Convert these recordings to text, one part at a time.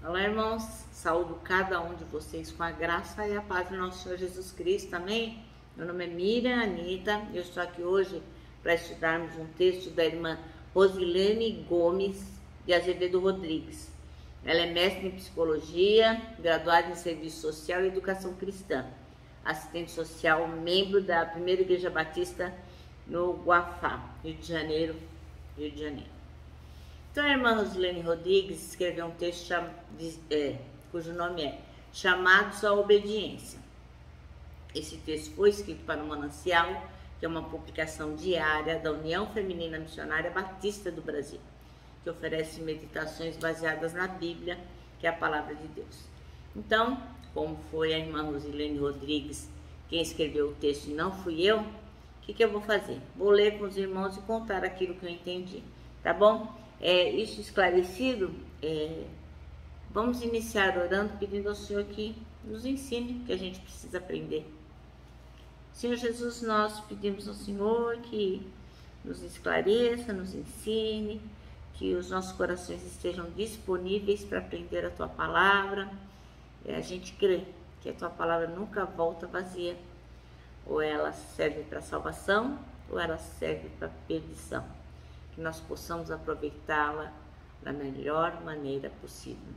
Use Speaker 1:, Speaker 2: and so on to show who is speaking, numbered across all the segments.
Speaker 1: Olá, irmãos, saúdo cada um de vocês com a graça e a paz do nosso Senhor Jesus Cristo, amém? Meu nome é Miriam Anita e eu estou aqui hoje para estudarmos um texto da irmã Rosilene Gomes de Azevedo Rodrigues. Ela é mestre em psicologia, graduada em serviço social e educação cristã, assistente social, membro da Primeira Igreja Batista no Guafá, Rio de Janeiro. Então, a irmã Rosilene Rodrigues escreveu um texto cujo nome é Chamados à Obediência. Esse texto foi escrito para o Manancial, que é uma publicação diária da União Feminina Missionária Batista do Brasil, que oferece meditações baseadas na Bíblia, que é a Palavra de Deus. Então, como foi a irmã Rosilene Rodrigues quem escreveu o texto e não fui eu, o que eu vou fazer? Vou ler com os irmãos e contar aquilo que eu entendi, tá bom? Isso esclarecido, vamos iniciar orando, pedindo ao Senhor que nos ensine o que a gente precisa aprender. Senhor Jesus, nós pedimos ao Senhor que nos esclareça, nos ensine, que os nossos corações estejam disponíveis para aprender a Tua Palavra. A gente crê que a Tua Palavra nunca volta vazia, ou ela serve para salvação, ou ela serve para perdição. Que nós possamos aproveitá-la da melhor maneira possível.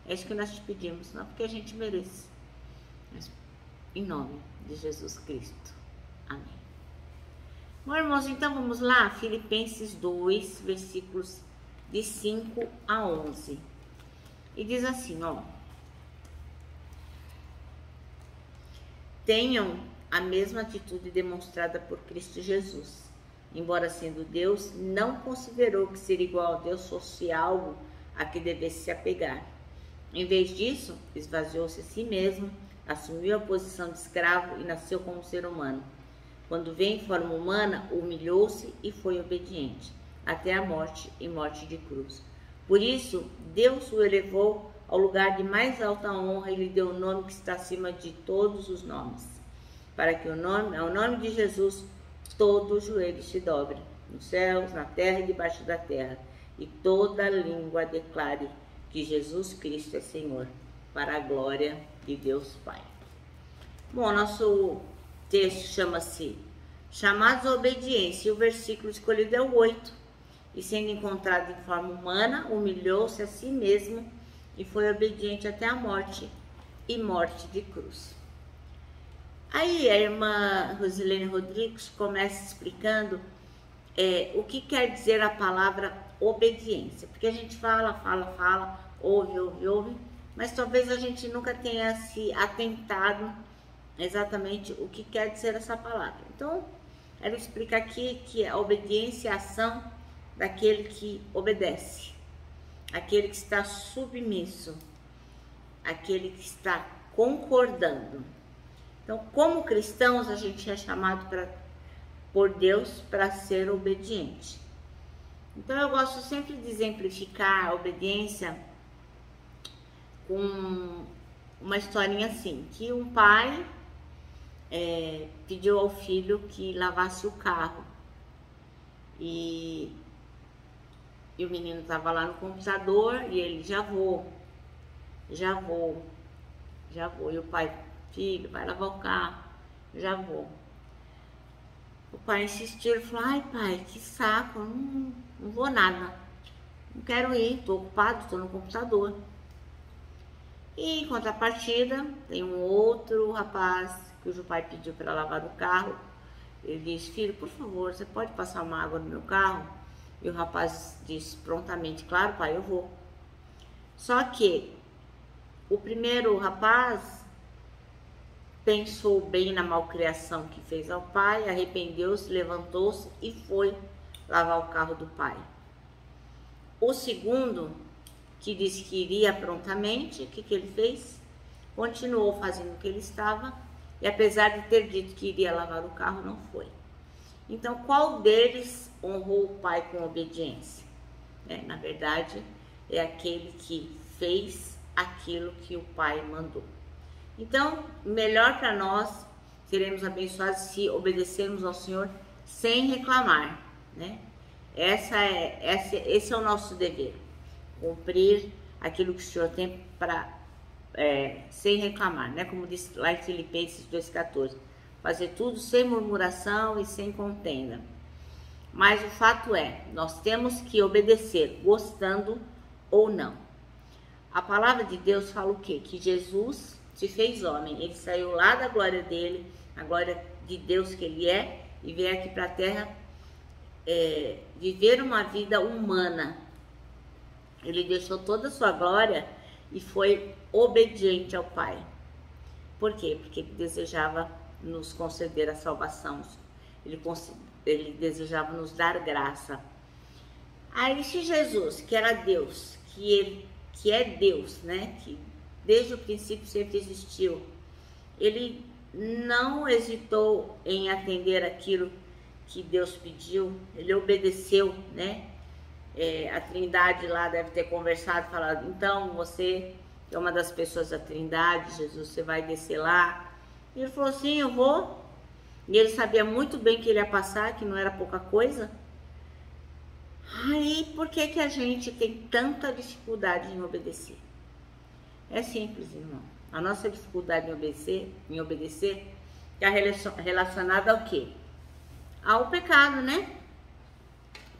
Speaker 1: É isso que nós te pedimos, não porque a gente merece, mas em nome de Jesus Cristo. Amém. Bom, irmãos, então vamos lá, Filipenses 2, versículos de 5 a 11. E diz assim, ó: tenham a mesma atitude demonstrada por Cristo Jesus. Embora sendo Deus, não considerou que ser igual a Deus fosse algo a que devesse se apegar. Em vez disso, esvaziou-se a si mesmo, assumiu a posição de escravo e nasceu como ser humano. Quando veio em forma humana, humilhou-se e foi obediente, até a morte e morte de cruz. Por isso, Deus o elevou ao lugar de mais alta honra e lhe deu o nome que está acima de todos os nomes, para que ao nome de Jesus todo o joelho se dobre, nos céus, na terra e debaixo da terra, e toda língua declare que Jesus Cristo é Senhor, para a glória de Deus Pai. Bom, nosso texto chama-se Chamados à Obediência, e o versículo escolhido é o 8. E sendo encontrado em forma humana, humilhou-se a si mesmo e foi obediente até a morte e morte de cruz. Aí a irmã Rosilene Rodrigues começa explicando o que quer dizer a palavra obediência. Porque a gente fala, ouve, mas talvez a gente nunca tenha se atentado exatamente o que quer dizer essa palavra. Então, ela explica aqui que a obediência é a ação daquele que obedece, aquele que está submisso, aquele que está concordando. Então, como cristãos, a gente é chamado por Deus para ser obediente. Então, eu gosto sempre de exemplificar a obediência com uma historinha assim, que um pai pediu ao filho que lavasse o carro. E o menino estava lá no computador e ele, já vou. E o pai: filho, vai lavar o carro, já vou. O pai insistiu, ele falou: ai pai, que saco, não vou nada, não quero ir, estou ocupado, estou no computador. E em contrapartida, tem um outro rapaz cujo pai pediu para lavar o carro. Ele disse: filho, por favor, você pode passar uma água no meu carro? E o rapaz disse prontamente: claro pai, eu vou. Só que o primeiro rapaz pensou bem na malcriação que fez ao pai, arrependeu-se, levantou-se e foi lavar o carro do pai. O segundo, que disse que iria prontamente, o que ele fez? Continuou fazendo o que ele estava, e apesar de ter dito que iria lavar o carro, não foi. Então, qual deles honrou o pai com obediência? Na verdade, é aquele que fez aquilo que o pai mandou. Então, melhor para nós, seremos abençoados se obedecermos ao Senhor sem reclamar, né? Esse é o nosso dever, cumprir aquilo que o Senhor tem para sem reclamar, né? Como diz lá em Filipenses 2,14, fazer tudo sem murmuração e sem contenda. Mas o fato é, nós temos que obedecer, gostando ou não. A palavra de Deus fala o quê? Que Jesus se fez homem, ele saiu lá da glória dele, a glória de Deus que ele é, e veio aqui para a terra viver uma vida humana. Ele deixou toda a sua glória e foi obediente ao Pai. Por quê? Porque ele desejava nos conceder a salvação. Ele desejava nos dar graça. Aí se Jesus, que era Deus, que é Deus, né? Que desde o princípio sempre existiu, ele não hesitou em atender aquilo que Deus pediu, ele obedeceu, né? A Trindade lá deve ter conversado, falado, então você é uma das pessoas da Trindade, Jesus, você vai descer lá. E ele falou, sim, eu vou. E ele sabia muito bem que ele ia passar, que não era pouca coisa. Aí, por que a gente tem tanta dificuldade em obedecer? É simples, irmão. A nossa dificuldade em obedecer é relacionada ao quê? Ao pecado, né?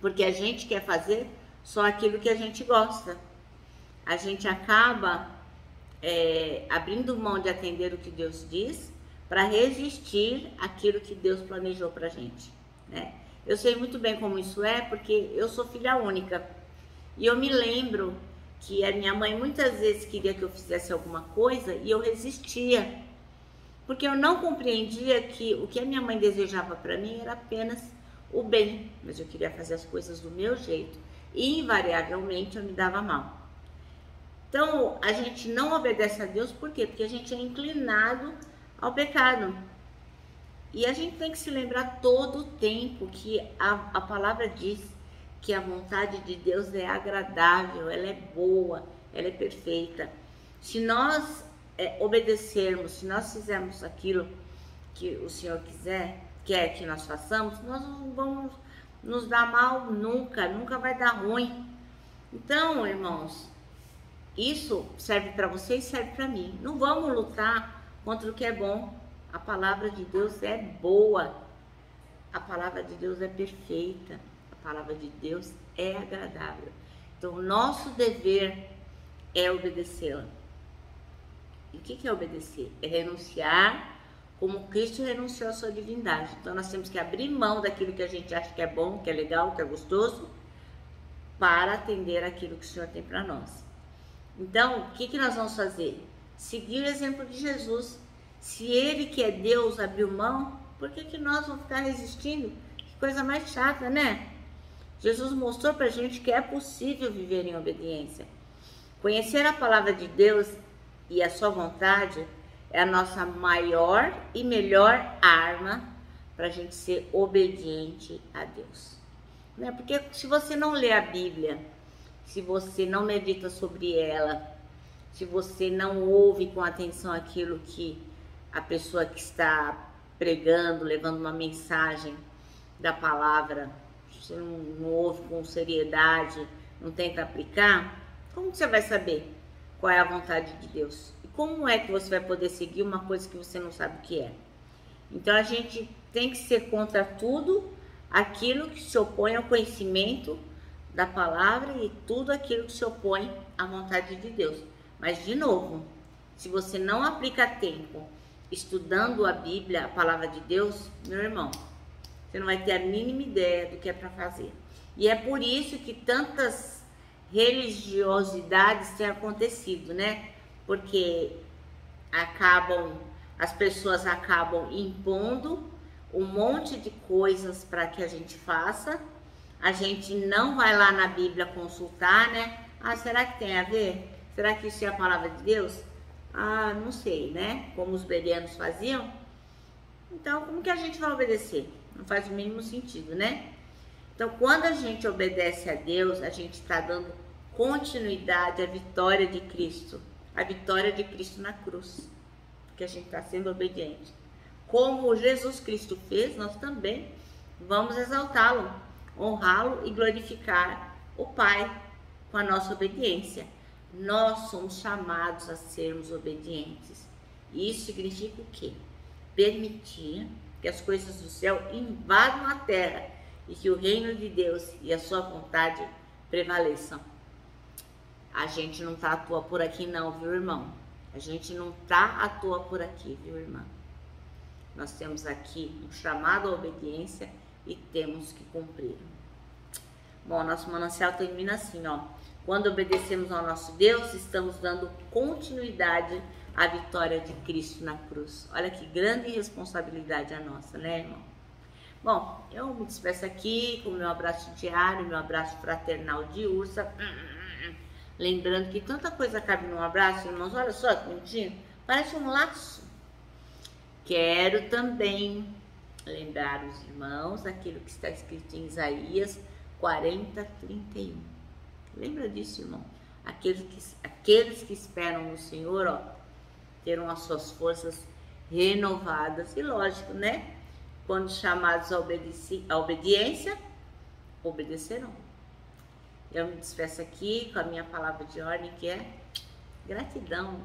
Speaker 1: Porque a gente quer fazer só aquilo que a gente gosta. A gente acaba abrindo mão de atender o que Deus diz para resistir àquilo que Deus planejou para a gente, né? Eu sei muito bem como isso é, porque eu sou filha única. E eu me lembro que a minha mãe muitas vezes queria que eu fizesse alguma coisa e eu resistia. Porque eu não compreendia que o que a minha mãe desejava para mim era apenas o bem. Mas eu queria fazer as coisas do meu jeito. E invariavelmente eu me dava mal. Então a gente não obedece a Deus, por quê? Porque a gente é inclinado ao pecado. E a gente tem que se lembrar todo o tempo que a palavra diz que a vontade de Deus é agradável, ela é boa, ela é perfeita. Se nós obedecermos, se nós fizermos aquilo que o Senhor quer que nós façamos, nós não vamos nos dar mal nunca vai dar ruim. Então, irmãos, isso serve para você e serve para mim. Não vamos lutar contra o que é bom. A palavra de Deus é boa, a palavra de Deus é perfeita, a palavra de Deus é agradável. Então, o nosso dever é obedecê-la. E o que é obedecer? É renunciar como Cristo renunciou à sua divindade. Então, nós temos que abrir mão daquilo que a gente acha que é bom, que é legal, que é gostoso, para atender aquilo que o Senhor tem para nós. Então, o que nós vamos fazer? Seguir o exemplo de Jesus. Se ele, que é Deus, abriu mão, por que nós vamos ficar resistindo? Que coisa mais chata, né? Jesus mostrou pra gente que é possível viver em obediência. Conhecer a palavra de Deus e a sua vontade é a nossa maior e melhor arma para a gente ser obediente a Deus. Né? Porque se você não lê a Bíblia, se você não medita sobre ela, se você não ouve com atenção aquilo que a pessoa que está pregando, levando uma mensagem da palavra, você não ouve com seriedade, não tenta aplicar, como você vai saber qual é a vontade de Deus? E como é que você vai poder seguir uma coisa que você não sabe o que é? Então a gente tem que ser contra tudo aquilo que se opõe ao conhecimento da palavra e tudo aquilo que se opõe à vontade de Deus. Mas de novo, se você não aplica tempo estudando a Bíblia, a palavra de Deus, meu irmão, você não vai ter a mínima ideia do que é para fazer. E é por isso que tantas religiosidades têm acontecido, né? Porque as pessoas acabam impondo um monte de coisas para que a gente faça. A gente não vai lá na Bíblia consultar, né? Ah, será que tem a ver? Será que isso é a palavra de Deus? Ah, não sei, né? Como os bereanos faziam. Então, como que a gente vai obedecer? Não faz o mínimo sentido, né? Então, quando a gente obedece a Deus, a gente está dando continuidade à vitória de Cristo. A vitória de Cristo na cruz. Porque a gente está sendo obediente. Como Jesus Cristo fez, nós também vamos exaltá-lo, honrá-lo e glorificar o Pai com a nossa obediência. nós somos chamados a sermos obedientes. E isso significa o quê? Permitir que as coisas do céu invadam a terra e que o reino de Deus e a sua vontade prevaleçam. A gente não tá à toa por aqui não, viu, irmão? A gente não tá à toa por aqui, viu, irmã? Nós temos aqui um chamado à obediência e temos que cumprir. Bom, nosso manancial termina assim, ó. Quando obedecemos ao nosso Deus, estamos dando continuidade à vitória de Cristo na cruz. Olha que grande responsabilidade a nossa, né, irmão? Bom, eu me despeço aqui com meu abraço diário, meu abraço fraternal de ursa. Lembrando que tanta coisa cabe num abraço, irmãos. Olha só que bonitinho. Parece um laço. Quero também lembrar os irmãos aquilo que está escrito em Isaías 40:31. Lembra disso, irmão? Aqueles que esperam no Senhor, ó, terão as suas forças renovadas. E lógico, né? Quando chamados à obediência, obedecerão. Eu me despeço aqui com a minha palavra de ordem, que é gratidão.